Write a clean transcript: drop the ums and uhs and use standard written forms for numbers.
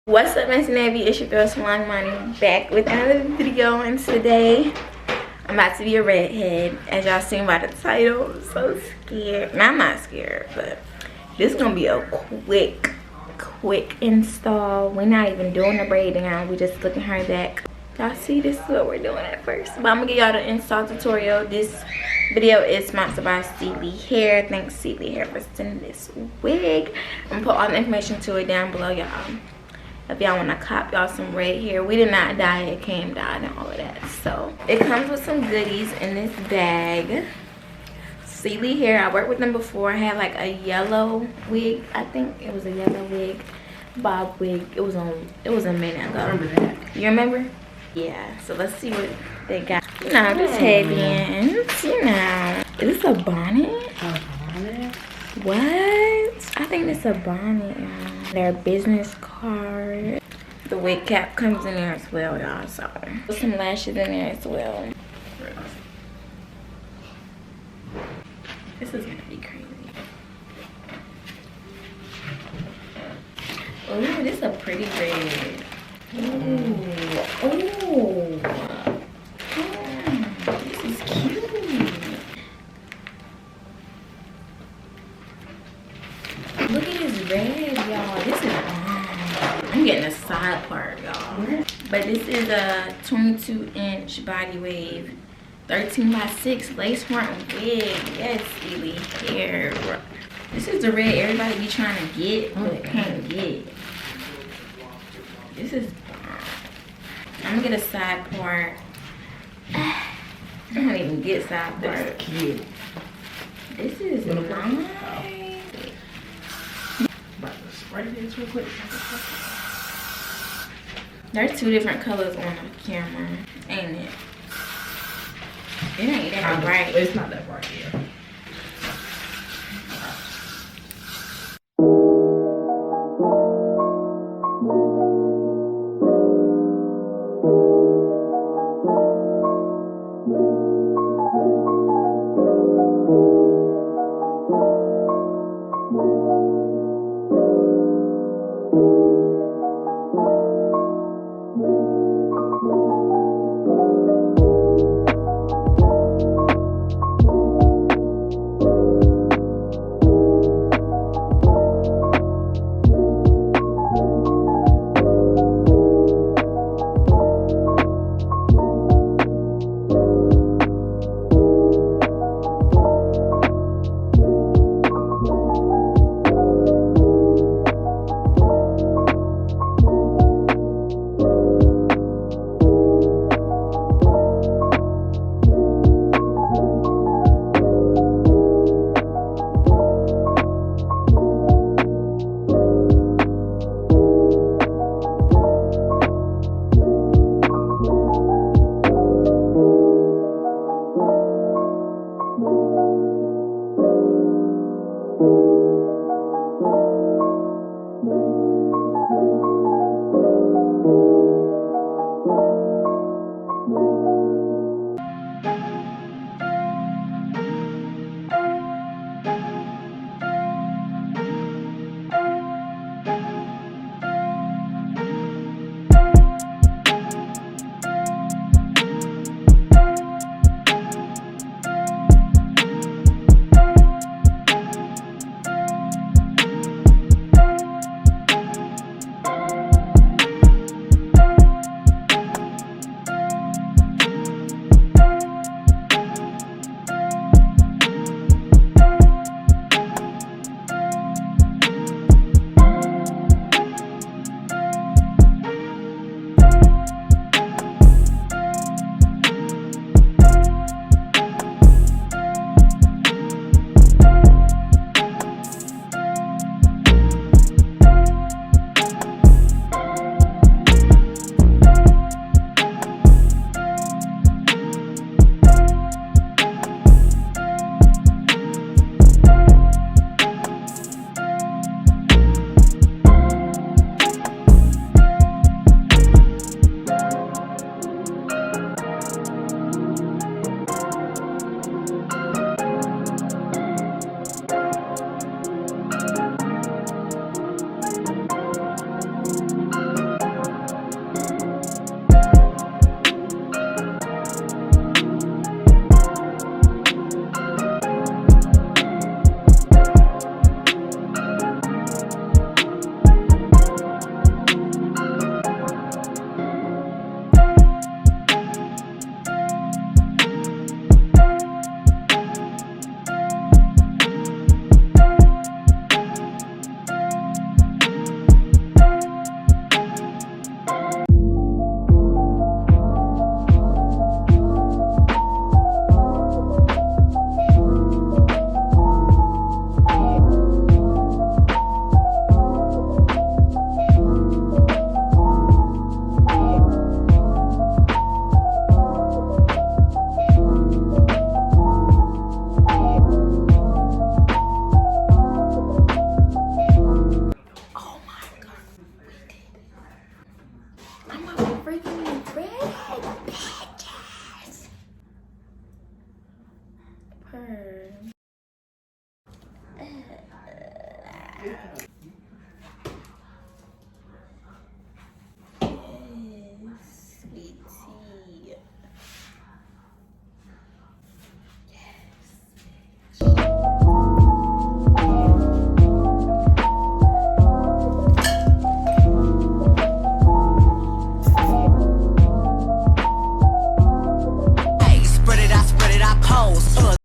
What's up, Miss Navy? It's your girl Salon Money back with another video, and today I'm about to be a redhead. As y'all seen by the title, I'm so scared. Now, I'm not scared, but this is gonna be a quick install. We're not even doing the braid down, we just looking her back. Y'all see, this is what we're doing at first, but I'm gonna give y'all the install tutorial. This video is sponsored by Celie Hair. Thanks Celie Hair for sending this wig. I'm gonna put all the information to it down below, y'all. If y'all want to cop y'all some red hair, we did not dye it, came dyed and all of that. So it comes with some goodies in this bag. Celie Hair, I worked with them before. I had like a yellow wig. I think it was a yellow wig, bob wig. It was a minute ago. I remember that. You remember? Yeah. So let's see what they got. You know, just headbands. You know, is this a bonnet? A bonnet? What? I think it's a bonnet, y'all. Their business card. The wig cap comes in there as well, y'all. So put some lashes in there as well. This is gonna be crazy. Oh, this is a pretty red. Ooh. Ooh. This is cute. Look at this red, y'all. This is I'm getting a side part, y'all. But this is a 22-inch body wave, 13x6 lace front wig. Yes, Celie Hair. This is the red everybody be trying to get but can't get. This is I'm gonna get a side part. I don't even get side part. That's cute. This is nice. Real quick. There's two different colors on the camera, ain't it? It ain't that bright. It's not that bright, yeah.